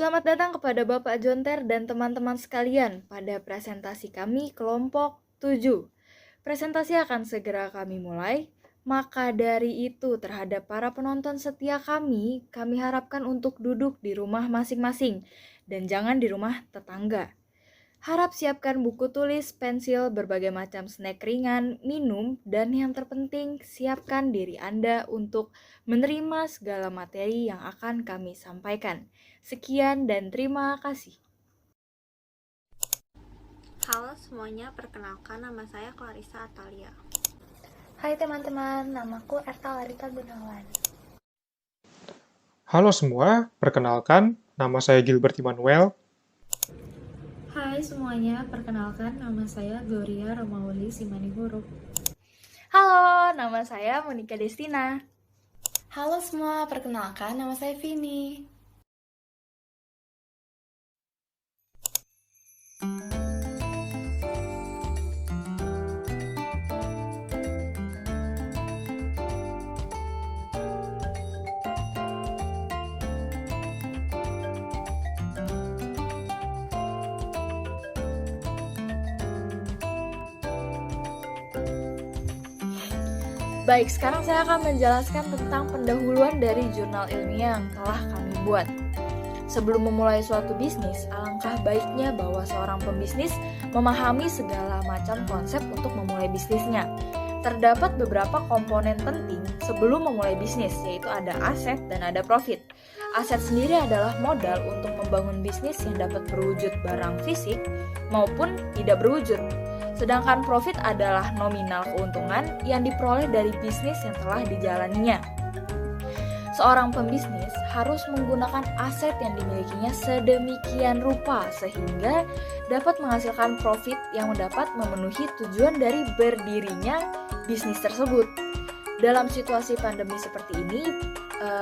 Selamat datang kepada Bapak Jonter dan teman-teman sekalian pada presentasi kami kelompok 7. Presentasi akan segera kami mulai. Maka dari itu terhadap para penonton setia kami harapkan untuk duduk di rumah masing-masing dan jangan di rumah tetangga. Harap siapkan buku tulis, pensil, berbagai macam snack ringan, minum, dan yang terpenting siapkan diri Anda untuk menerima segala materi yang akan kami sampaikan. Sekian dan terima kasih. Halo semuanya, perkenalkan nama saya Clarissa Atalia. Hai teman-teman, namaku Erta Larita Gunawan. Halo semua, perkenalkan, nama saya Gilbert Immanuel. Hai semuanya, perkenalkan nama saya Gloria Romauli Simanihuruk. Halo, nama saya Monica Destina. Halo semua, perkenalkan nama saya Vini. Baik, sekarang saya akan menjelaskan tentang pendahuluan dari jurnal ilmiah yang telah kami buat. Sebelum memulai suatu bisnis, alangkah baiknya bahwa seorang pembisnis memahami segala macam konsep untuk memulai bisnisnya. Terdapat beberapa komponen penting sebelum memulai bisnis, yaitu ada aset dan ada profit. Aset sendiri adalah modal untuk membangun bisnis yang dapat berwujud barang fisik maupun tidak berwujud. Sedangkan profit adalah nominal keuntungan yang diperoleh dari bisnis yang telah dijalaninya. Seorang pembisnis harus menggunakan aset yang dimilikinya sedemikian rupa sehingga dapat menghasilkan profit yang dapat memenuhi tujuan dari berdirinya bisnis tersebut. Dalam situasi pandemi seperti ini,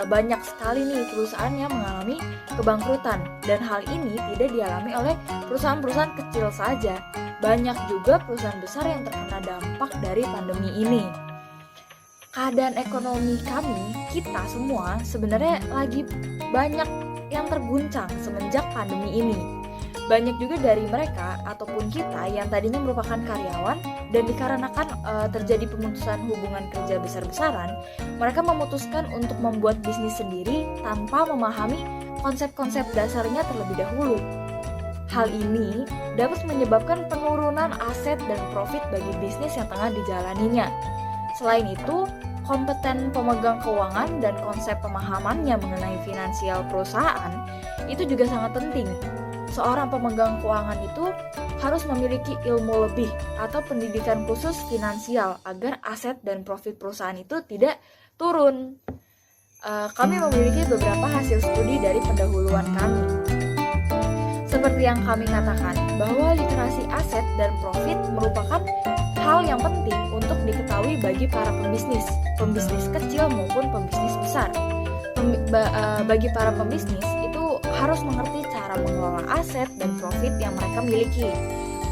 banyak sekali nih perusahaan yang mengalami kebangkrutan dan hal ini tidak dialami oleh perusahaan-perusahaan kecil saja. Banyak juga perusahaan besar yang terkena dampak dari pandemi ini. Keadaan ekonomi kita semua sebenarnya lagi banyak yang terguncang semenjak pandemi ini. Banyak juga dari mereka ataupun kita yang tadinya merupakan karyawan dan dikarenakan terjadi pemutusan hubungan kerja besar-besaran, mereka memutuskan untuk membuat bisnis sendiri tanpa memahami konsep-konsep dasarnya terlebih dahulu. Hal ini dapat menyebabkan penurunan aset dan profit bagi bisnis yang tengah dijalaninya. Selain itu, kompeten pemegang keuangan dan konsep pemahamannya mengenai finansial perusahaan itu juga sangat penting. Seorang pemegang keuangan itu harus memiliki ilmu lebih atau pendidikan khusus finansial agar aset dan profit perusahaan itu tidak turun. Kami memiliki beberapa hasil studi dari pendahuluan kami. Seperti yang kami katakan, bahwa literasi aset dan profit merupakan hal yang penting untuk diketahui bagi para pembisnis kecil maupun pembisnis besar. Bagi para pembisnis itu harus mengerti cara mengelola aset dan profit yang mereka miliki.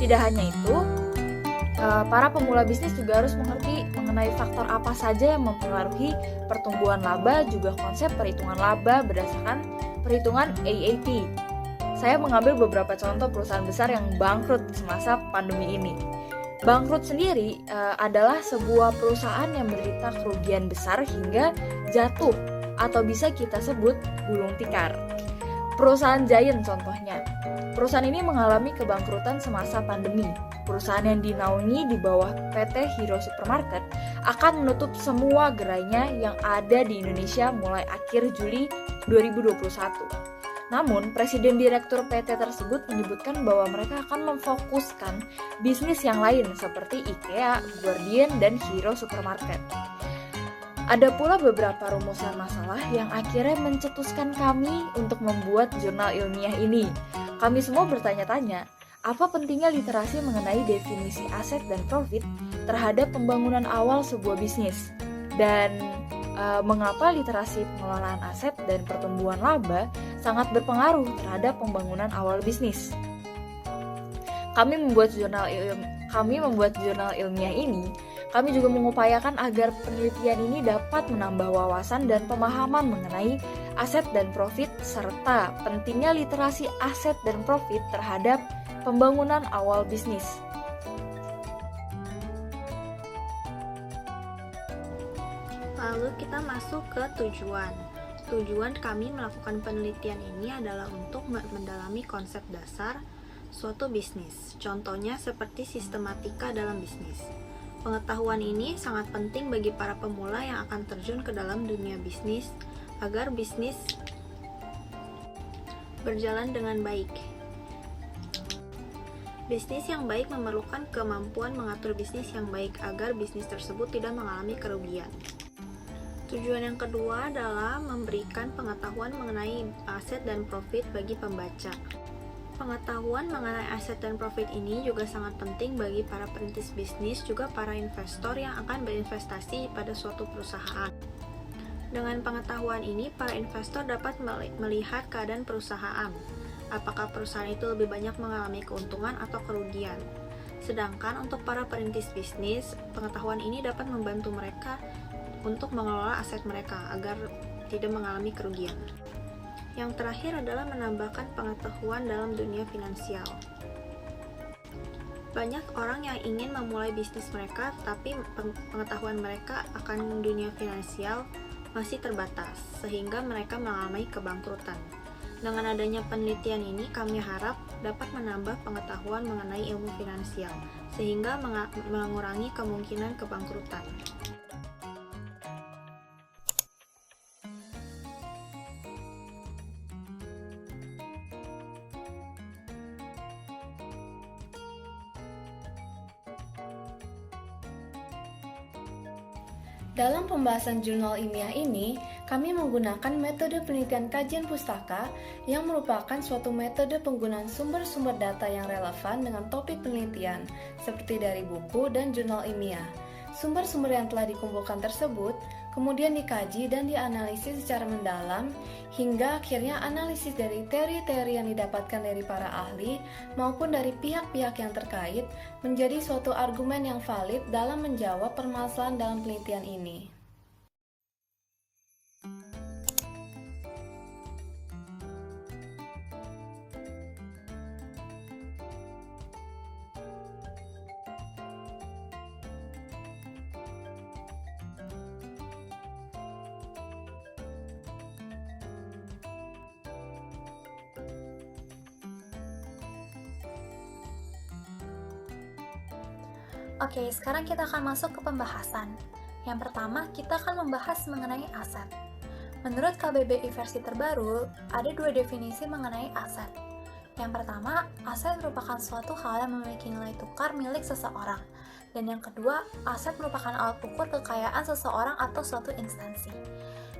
Tidak hanya itu, para pemula bisnis juga harus mengerti mengenai faktor apa saja yang mempengaruhi pertumbuhan laba, juga konsep perhitungan laba berdasarkan perhitungan AAT. Saya mengambil beberapa contoh perusahaan besar yang bangkrut semasa pandemi ini. Bangkrut sendiri adalah sebuah perusahaan yang menderita kerugian besar hingga jatuh atau bisa kita sebut gulung tikar. Perusahaan Giant contohnya. Perusahaan ini mengalami kebangkrutan semasa pandemi. Perusahaan yang dinaungi di bawah PT Hero Supermarket akan menutup semua gerainya yang ada di Indonesia mulai akhir Juli 2021. Namun, Presiden Direktur PT tersebut menyebutkan bahwa mereka akan memfokuskan bisnis yang lain seperti IKEA, Guardian, dan Hero Supermarket. Ada pula beberapa rumusan masalah yang akhirnya mencetuskan kami untuk membuat jurnal ilmiah ini. Kami semua bertanya-tanya, apa pentingnya literasi mengenai definisi aset dan profit terhadap pembangunan awal sebuah bisnis? Dan mengapa literasi pengelolaan aset dan pertumbuhan laba sangat berpengaruh terhadap pembangunan awal bisnis. Kami membuat jurnal ilmiah ini, kami juga mengupayakan agar penelitian ini dapat menambah wawasan dan pemahaman mengenai aset dan profit, serta pentingnya literasi aset dan profit terhadap pembangunan awal bisnis. Lalu kita masuk ke tujuan. Tujuan kami melakukan penelitian ini adalah untuk mendalami konsep dasar suatu bisnis. Contohnya seperti sistematika dalam bisnis. Pengetahuan ini sangat penting bagi para pemula yang akan terjun ke dalam dunia bisnis agar bisnis berjalan dengan baik. Bisnis yang baik memerlukan kemampuan mengatur bisnis yang baik agar bisnis tersebut tidak mengalami kerugian. Tujuan yang kedua adalah memberikan pengetahuan mengenai aset dan profit bagi pembaca. Pengetahuan mengenai aset dan profit ini juga sangat penting bagi para perintis bisnis, juga para investor yang akan berinvestasi pada suatu perusahaan. Dengan pengetahuan ini, para investor dapat melihat keadaan perusahaan. Apakah perusahaan itu lebih banyak mengalami keuntungan atau kerugian. Sedangkan untuk para perintis bisnis, pengetahuan ini dapat membantu mereka untuk mengelola aset mereka agar tidak mengalami kerugian. Yang terakhir adalah menambahkan pengetahuan dalam dunia finansial. Banyak orang yang ingin memulai bisnis mereka, tapi pengetahuan mereka akan dunia finansial masih terbatas, sehingga mereka mengalami kebangkrutan. Dengan adanya penelitian ini, kami harap dapat menambah pengetahuan mengenai ilmu finansial, sehingga mengurangi kemungkinan kebangkrutan. Dalam pembahasan jurnal ilmiah ini, kami menggunakan metode penelitian kajian pustaka yang merupakan suatu metode penggunaan sumber-sumber data yang relevan dengan topik penelitian, seperti dari buku dan jurnal ilmiah. Sumber-sumber yang telah dikumpulkan tersebut kemudian dikaji dan dianalisis secara mendalam, hingga akhirnya analisis dari teori-teori yang didapatkan dari para ahli maupun dari pihak-pihak yang terkait menjadi suatu argumen yang valid dalam menjawab permasalahan dalam penelitian ini. Oke, sekarang kita akan masuk ke pembahasan. Yang pertama, kita akan membahas mengenai aset. Menurut KBBI versi terbaru, ada dua definisi mengenai aset. Yang pertama, aset merupakan suatu hal yang memiliki nilai tukar milik seseorang. Dan yang kedua, aset merupakan alat ukur kekayaan seseorang atau suatu instansi.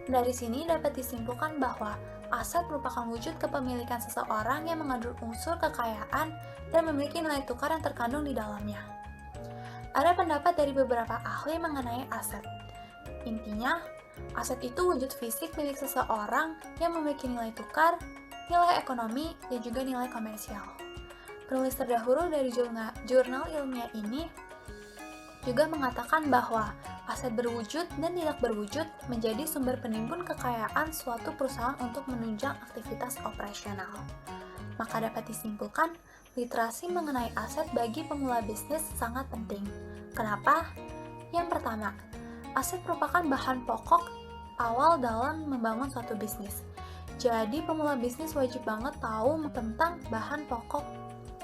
Dari sini dapat disimpulkan bahwa aset merupakan wujud kepemilikan seseorang yang mengandung unsur kekayaan dan memiliki nilai tukar yang terkandung di dalamnya. Ada pendapat dari beberapa ahli mengenai aset. Intinya, aset itu wujud fisik milik seseorang yang memiliki nilai tukar, nilai ekonomi, dan juga nilai komersial. Penulis terdahulu dari jurnal ilmiah ini juga mengatakan bahwa aset berwujud dan tidak berwujud menjadi sumber penimbun kekayaan suatu perusahaan untuk menunjang aktivitas operasional. Maka dapat disimpulkan, literasi mengenai aset bagi pemula bisnis sangat penting. Kenapa? Yang pertama, aset merupakan bahan pokok awal dalam membangun suatu bisnis. Jadi pemula bisnis wajib banget tahu tentang bahan pokok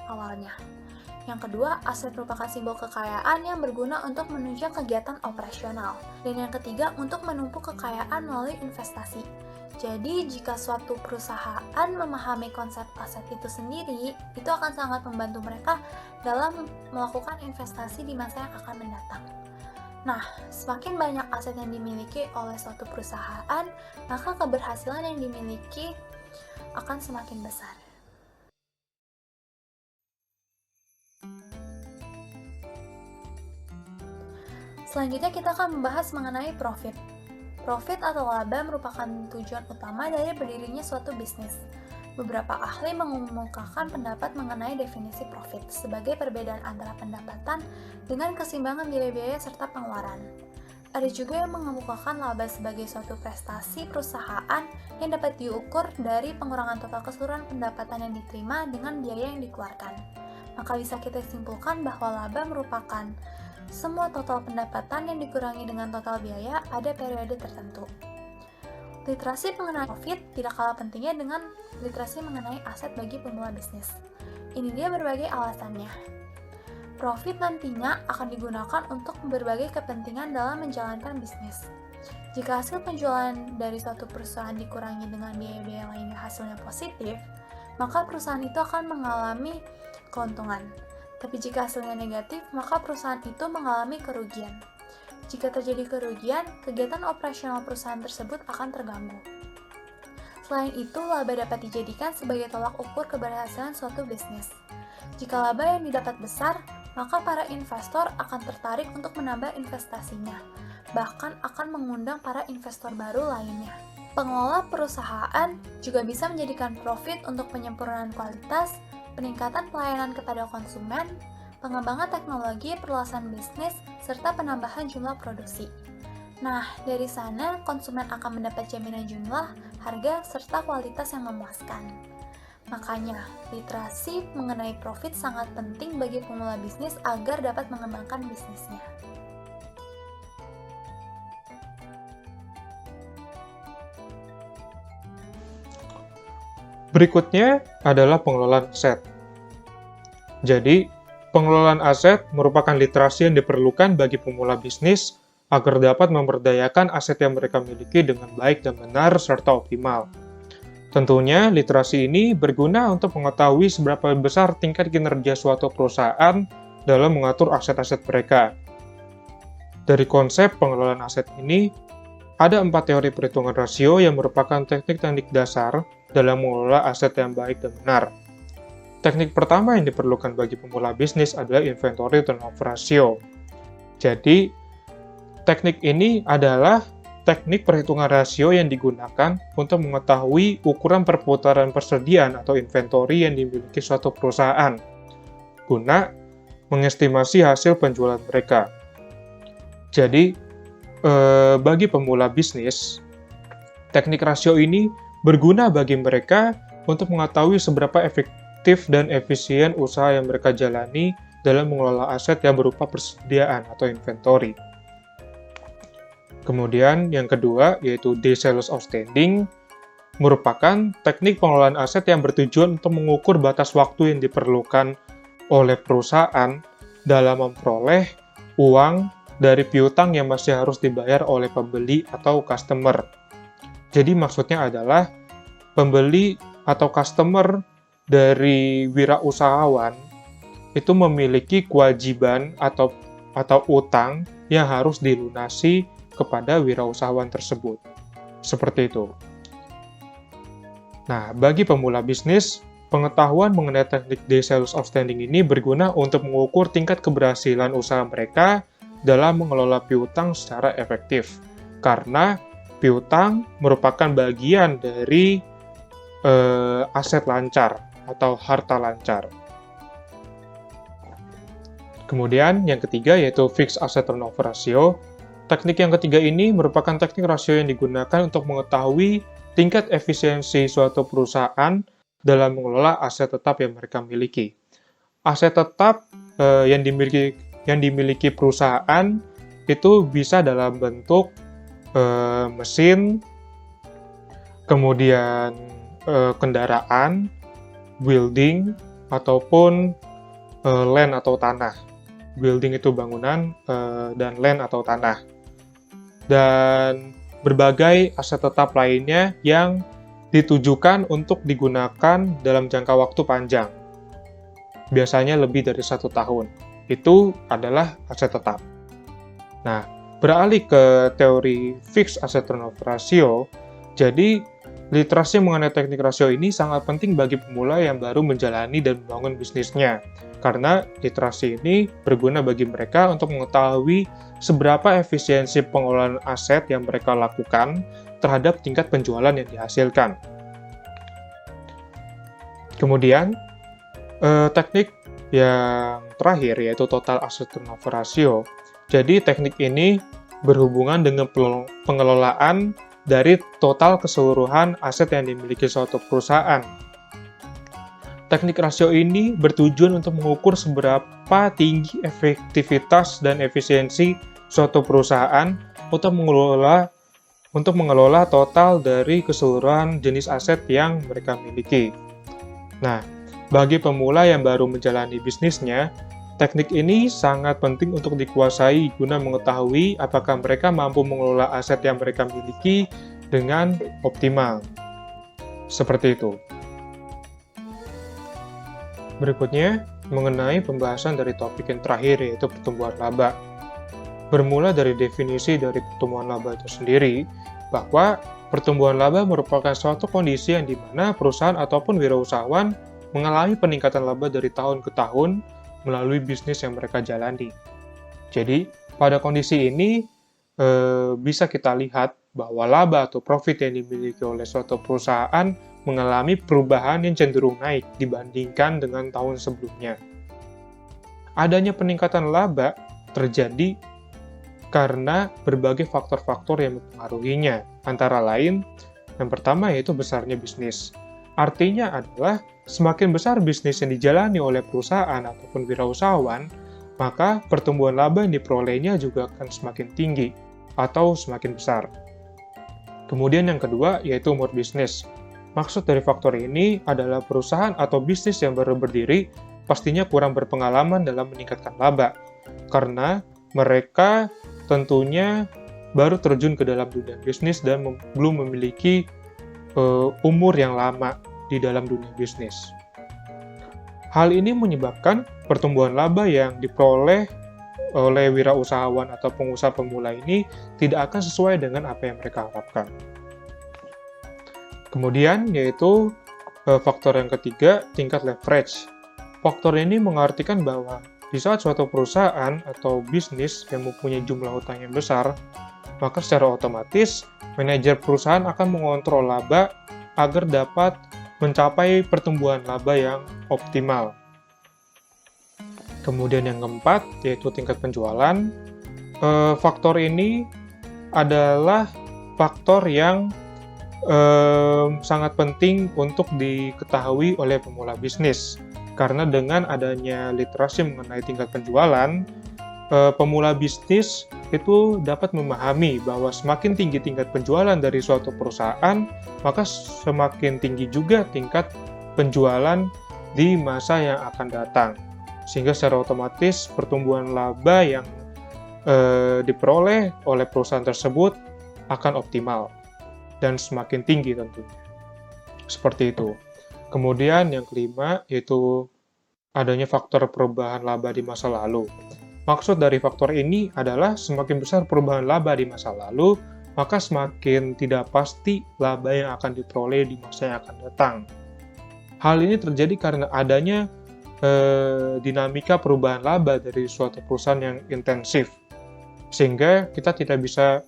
awalnya. Yang kedua, aset merupakan simbol kekayaan yang berguna untuk menunjang kegiatan operasional. Dan yang ketiga, untuk menumpuk kekayaan melalui investasi. Jadi, jika suatu perusahaan memahami konsep aset itu sendiri, itu akan sangat membantu mereka dalam melakukan investasi di masa yang akan mendatang. Nah, semakin banyak aset yang dimiliki oleh suatu perusahaan, maka keberhasilan yang dimiliki akan semakin besar. Selanjutnya kita akan membahas mengenai profit. Profit atau laba merupakan tujuan utama dari berdirinya suatu bisnis. Beberapa ahli mengemukakan pendapat mengenai definisi profit sebagai perbedaan antara pendapatan dengan keseimbangan biaya-biaya serta pengeluaran. ada juga yang mengemukakan laba sebagai suatu prestasi perusahaan yang dapat diukur dari pengurangan total keseluruhan pendapatan yang diterima dengan biaya yang dikeluarkan. Maka bisa kita simpulkan bahwa laba merupakan semua total pendapatan yang dikurangi dengan total biaya pada periode tertentu. Literasi mengenai profit tidak kalah pentingnya dengan literasi mengenai aset bagi pemula bisnis. Ini dia berbagai alasannya. Profit nantinya akan digunakan untuk berbagai kepentingan dalam menjalankan bisnis. Jika hasil penjualan dari suatu perusahaan dikurangi dengan biaya-biaya lainnya hasilnya positif, maka perusahaan itu akan mengalami keuntungan. Tapi jika hasilnya negatif, maka perusahaan itu mengalami kerugian. Jika terjadi kerugian, kegiatan operasional perusahaan tersebut akan terganggu. Selain itu, laba dapat dijadikan sebagai tolak ukur keberhasilan suatu bisnis. Jika laba yang didapat besar, maka para investor akan tertarik untuk menambah investasinya, bahkan akan mengundang para investor baru lainnya. Pengelola perusahaan juga bisa menjadikan profit untuk penyempurnaan kualitas, peningkatan pelayanan kepada konsumen, pengembangan teknologi, perluasan bisnis, serta penambahan jumlah produksi. Nah, dari sana konsumen akan mendapat jaminan jumlah, harga, serta kualitas yang memuaskan. Makanya, literasi mengenai profit sangat penting bagi pemula bisnis agar dapat mengembangkan bisnisnya. Berikutnya adalah pengelolaan aset. Jadi, pengelolaan aset merupakan literasi yang diperlukan bagi pemula bisnis agar dapat memberdayakan aset yang mereka miliki dengan baik dan benar serta optimal. Tentunya, literasi ini berguna untuk mengetahui seberapa besar tingkat kinerja suatu perusahaan dalam mengatur aset-aset mereka. Dari konsep pengelolaan aset ini, ada 4 teori perhitungan rasio yang merupakan teknik-teknik dasar dalam mengelola aset yang baik dan benar. Teknik pertama yang diperlukan bagi pemula bisnis adalah inventory turnover ratio. Jadi, teknik ini adalah teknik perhitungan rasio yang digunakan untuk mengetahui ukuran perputaran persediaan atau inventory yang dimiliki suatu perusahaan, guna mengestimasi hasil penjualan mereka. Jadi, bagi pemula bisnis, teknik rasio ini berguna bagi mereka untuk mengetahui seberapa efektif dan efisien usaha yang mereka jalani dalam mengelola aset yang berupa persediaan atau inventory. Kemudian yang kedua yaitu Days Sales Outstanding, merupakan teknik pengelolaan aset yang bertujuan untuk mengukur batas waktu yang diperlukan oleh perusahaan dalam memperoleh uang dari piutang yang masih harus dibayar oleh pembeli atau customer. Jadi maksudnya adalah pembeli atau customer dari wirausahawan itu memiliki kewajiban atau utang yang harus dilunasi kepada wirausahawan tersebut. Seperti itu. Nah, bagi pemula bisnis, pengetahuan mengenai teknik Days Sales Outstanding ini berguna untuk mengukur tingkat keberhasilan usaha mereka dalam mengelola piutang secara efektif. Karena piutang merupakan bagian dari aset lancar atau harta lancar. Kemudian yang ketiga yaitu Fixed Asset Turnover Ratio. Teknik yang ketiga ini merupakan teknik rasio yang digunakan untuk mengetahui tingkat efisiensi suatu perusahaan dalam mengelola aset tetap yang mereka miliki. Aset tetap yang dimiliki perusahaan itu bisa dalam bentuk mesin, kemudian kendaraan, building, ataupun land atau tanah. Building itu bangunan, dan land atau tanah. Dan berbagai aset tetap lainnya yang ditujukan untuk digunakan dalam jangka waktu panjang. Biasanya lebih dari 1 tahun. Itu adalah aset tetap. Nah, beralih ke teori Fixed Asset Turnover Ratio, jadi literasi mengenai teknik rasio ini sangat penting bagi pemula yang baru menjalani dan membangun bisnisnya. Karena literasi ini berguna bagi mereka untuk mengetahui seberapa efisiensi pengelolaan aset yang mereka lakukan terhadap tingkat penjualan yang dihasilkan. Kemudian, teknik yang terakhir yaitu Total Asset Turnover Ratio. Jadi, teknik ini berhubungan dengan pengelolaan dari total keseluruhan aset yang dimiliki suatu perusahaan. Teknik rasio ini bertujuan untuk mengukur seberapa tinggi efektivitas dan efisiensi suatu perusahaan untuk mengelola total dari keseluruhan jenis aset yang mereka miliki. Nah, bagi pemula yang baru menjalani bisnisnya, teknik ini sangat penting untuk dikuasai guna mengetahui apakah mereka mampu mengelola aset yang mereka miliki dengan optimal. Seperti itu. Berikutnya, mengenai pembahasan dari topik yang terakhir, yaitu pertumbuhan laba. Bermula dari definisi dari pertumbuhan laba itu sendiri, bahwa pertumbuhan laba merupakan suatu kondisi yang dimana perusahaan ataupun wirausahawan mengalami peningkatan laba dari tahun ke tahun melalui bisnis yang mereka jalani. Jadi, pada kondisi ini bisa kita lihat bahwa laba atau profit yang dimiliki oleh suatu perusahaan mengalami perubahan yang cenderung naik dibandingkan dengan tahun sebelumnya. Adanya peningkatan laba terjadi karena berbagai faktor-faktor yang mempengaruhinya. Antara lain, yang pertama yaitu besarnya bisnis. Artinya adalah semakin besar bisnis yang dijalani oleh perusahaan ataupun wirausahawan, maka pertumbuhan laba yang diperolehnya juga akan semakin tinggi atau semakin besar. Kemudian yang kedua yaitu umur bisnis. Maksud dari faktor ini adalah perusahaan atau bisnis yang baru berdiri pastinya kurang berpengalaman dalam meningkatkan laba, karena mereka tentunya baru terjun ke dalam dunia bisnis dan belum memiliki umur yang lama di dalam dunia bisnis. Hal ini menyebabkan pertumbuhan laba yang diperoleh oleh wirausahawan atau pengusaha pemula ini tidak akan sesuai dengan apa yang mereka harapkan. Kemudian yaitu faktor yang ketiga, tingkat leverage. Faktor ini mengartikan bahwa di saat suatu perusahaan atau bisnis yang mempunyai jumlah hutang yang besar, maka secara otomatis manajer perusahaan akan mengontrol laba agar dapat mencapai pertumbuhan laba yang optimal. Kemudian yang keempat, yaitu tingkat penjualan. Faktor ini adalah faktor yang sangat penting untuk diketahui oleh pemula bisnis. Karena dengan adanya literasi mengenai tingkat penjualan, pemula bisnis itu dapat memahami bahwa semakin tinggi tingkat penjualan dari suatu perusahaan, maka semakin tinggi juga tingkat penjualan di masa yang akan datang. Sehingga secara otomatis pertumbuhan laba yang diperoleh oleh perusahaan tersebut akan optimal dan semakin tinggi tentunya. Seperti itu. Kemudian yang kelima yaitu adanya faktor perubahan laba di masa lalu. Maksud dari faktor ini adalah semakin besar perubahan laba di masa lalu, maka semakin tidak pasti laba yang akan diperoleh di masa yang akan datang. Hal ini terjadi karena adanya dinamika perubahan laba dari suatu perusahaan yang intensif, sehingga kita tidak bisa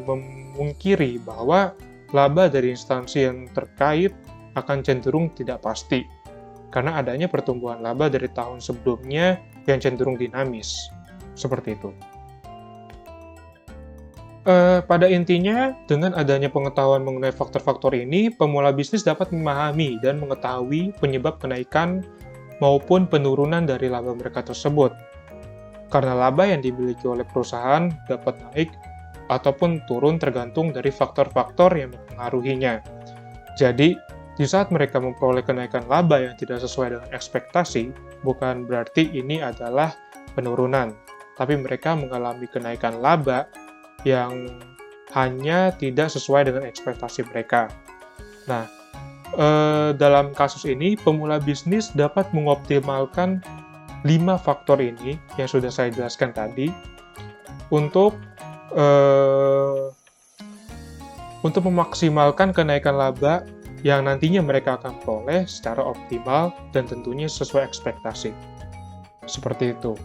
memungkiri bahwa laba dari instansi yang terkait akan cenderung tidak pasti, karena adanya pertumbuhan laba dari tahun sebelumnya yang cenderung dinamis. Seperti itu. Pada intinya, dengan adanya pengetahuan mengenai faktor-faktor ini, pemula bisnis dapat memahami dan mengetahui penyebab kenaikan maupun penurunan dari laba mereka tersebut. Karena laba yang dimiliki oleh perusahaan dapat naik ataupun turun tergantung dari faktor-faktor yang mempengaruhinya. Jadi, di saat mereka memperoleh kenaikan laba yang tidak sesuai dengan ekspektasi, bukan berarti ini adalah penurunan, tapi mereka mengalami kenaikan laba yang hanya tidak sesuai dengan ekspektasi mereka. Nah, dalam kasus ini, pemula bisnis dapat mengoptimalkan 5 faktor ini yang sudah saya jelaskan tadi untuk memaksimalkan kenaikan laba yang nantinya mereka akan peroleh secara optimal dan tentunya sesuai ekspektasi. Seperti itu.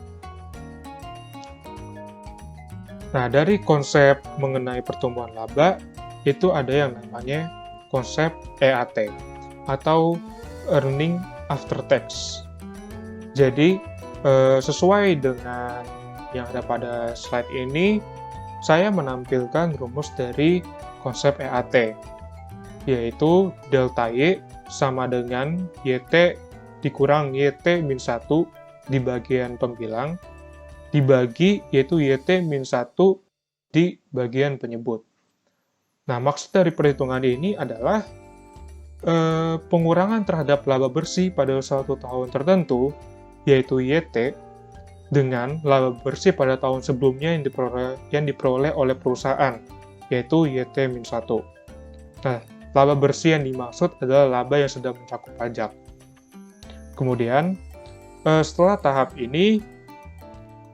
Nah, dari konsep mengenai pertumbuhan laba, itu ada yang namanya konsep EAT, atau Earning After Tax. Jadi, sesuai dengan yang ada pada slide ini, saya menampilkan rumus dari konsep EAT, yaitu delta Y sama dengan YT dikurang YT min 1 di bagian pembilang, dibagi yaitu YT min 1 di bagian penyebut. Nah, maksud dari perhitungan ini adalah pengurangan terhadap laba bersih pada suatu tahun tertentu, yaitu YT, dengan laba bersih pada tahun sebelumnya yang diperoleh oleh perusahaan, yaitu YT min 1. Nah, laba bersih yang dimaksud adalah laba yang sudah mencakup pajak. Kemudian, setelah tahap ini,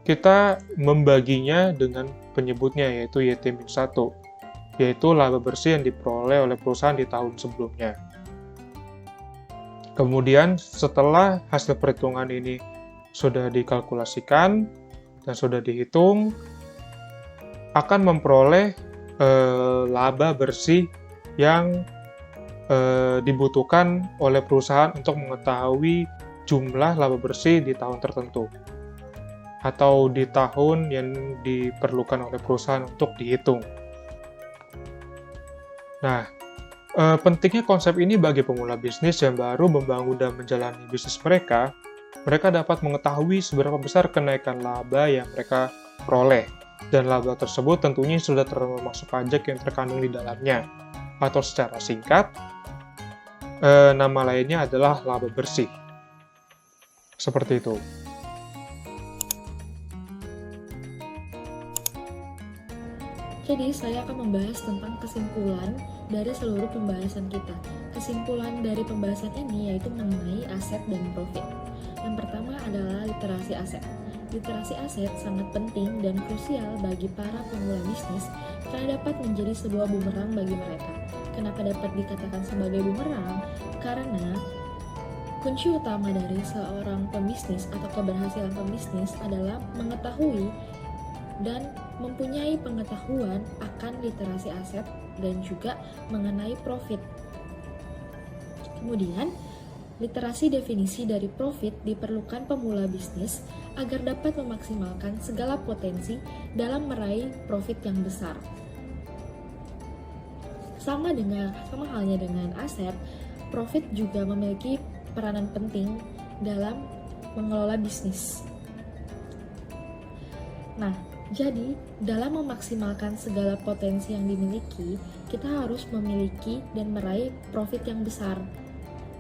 kita membaginya dengan penyebutnya, yaitu YT min 1, yaitu laba bersih yang diperoleh oleh perusahaan di tahun sebelumnya. Kemudian, setelah hasil perhitungan ini sudah dikalkulasikan dan sudah dihitung, akan memperoleh laba bersih yang dibutuhkan oleh perusahaan untuk mengetahui jumlah laba bersih di tahun tertentu atau di tahun yang diperlukan oleh perusahaan untuk dihitung. Nah, pentingnya konsep ini bagi pemula bisnis yang baru membangun dan menjalani bisnis mereka dapat mengetahui seberapa besar kenaikan laba yang mereka peroleh, dan laba tersebut tentunya sudah termasuk pajak yang terkandung di dalamnya, atau secara singkat, nama lainnya adalah laba bersih. Seperti itu. Jadi, saya akan membahas tentang kesimpulan dari seluruh pembahasan kita. Kesimpulan dari pembahasan ini yaitu mengenai aset dan profit. Yang pertama adalah literasi aset. Literasi aset sangat penting dan krusial bagi para pemula bisnis karena dapat menjadi sebuah bumerang bagi mereka. Kenapa dapat dikatakan sebagai bumerang? Karena kunci utama dari seorang pembisnis atau keberhasilan pembisnis adalah mengetahui dan mempunyai pengetahuan akan literasi aset dan juga mengenai profit. Kemudian, literasi definisi dari profit diperlukan pemula bisnis agar dapat memaksimalkan segala potensi dalam meraih profit yang besar. Sama halnya dengan aset, profit juga memiliki peranan penting dalam mengelola bisnis. Nah, jadi, dalam memaksimalkan segala potensi yang dimiliki, kita harus memiliki dan meraih profit yang besar.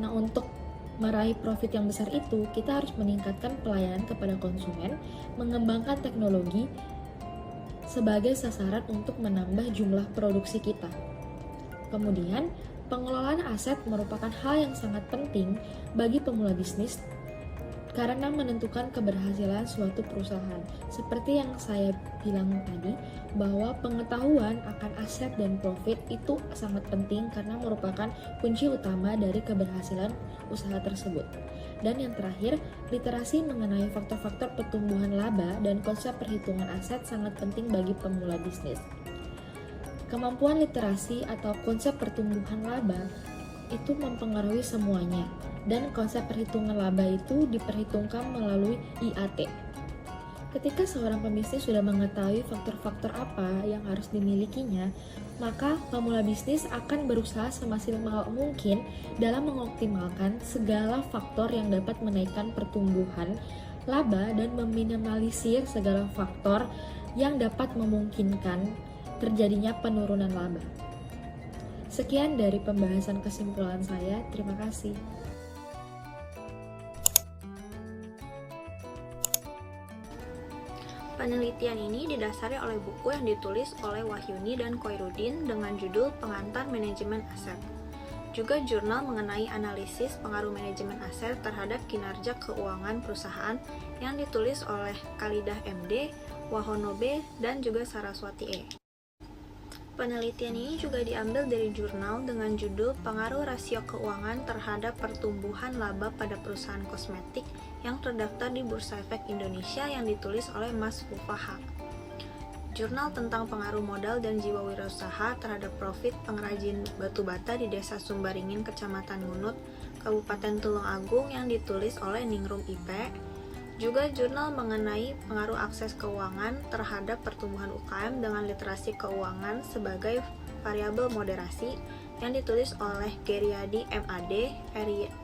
Nah, untuk meraih profit yang besar itu, kita harus meningkatkan pelayanan kepada konsumen, mengembangkan teknologi sebagai sasaran untuk menambah jumlah produksi kita. Kemudian, pengelolaan aset merupakan hal yang sangat penting bagi pemula bisnis karena menentukan keberhasilan suatu perusahaan. Seperti yang saya bilang tadi, bahwa pengetahuan akan aset dan profit itu sangat penting karena merupakan kunci utama dari keberhasilan usaha tersebut. Dan yang terakhir, literasi mengenai faktor-faktor pertumbuhan laba dan konsep perhitungan aset sangat penting bagi pemula bisnis. Kemampuan literasi atau konsep pertumbuhan laba itu mempengaruhi semuanya, dan konsep perhitungan laba itu diperhitungkan melalui IAT. Ketika seorang pembisnis sudah mengetahui faktor-faktor apa yang harus dimilikinya, maka pemula bisnis akan berusaha semaksimal mungkin dalam mengoptimalkan segala faktor yang dapat menaikkan pertumbuhan laba dan meminimalisir segala faktor yang dapat memungkinkan terjadinya penurunan laba. Sekian dari pembahasan kesimpulan saya. Terima kasih. Penelitian ini didasari oleh buku yang ditulis oleh Wahyuni dan Koirudin dengan judul Pengantar Manajemen Aset. Juga jurnal mengenai analisis pengaruh manajemen aset terhadap kinerja keuangan perusahaan yang ditulis oleh Khalidah MD, Wahonobe, dan juga Saraswati E. Penelitian ini juga diambil dari jurnal dengan judul Pengaruh Rasio Keuangan Terhadap Pertumbuhan Laba pada Perusahaan Kosmetik yang terdaftar di Bursa Efek Indonesia yang ditulis oleh Mas Fufaha. Jurnal tentang pengaruh modal dan jiwa wirausaha terhadap profit pengrajin batu bata di Desa Sumbaringin, Kecamatan Ngunut, Kabupaten Tulung Agung yang ditulis oleh Ningrum IP. Juga jurnal mengenai pengaruh akses keuangan terhadap pertumbuhan UKM dengan literasi keuangan sebagai variabel moderasi yang ditulis oleh Geryadi MAD,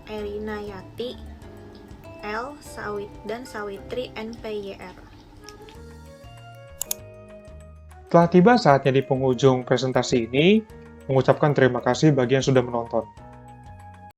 Erinayati L, dan Sawitri NPYR. Telah tiba saatnya di penghujung presentasi ini, mengucapkan terima kasih bagi yang sudah menonton.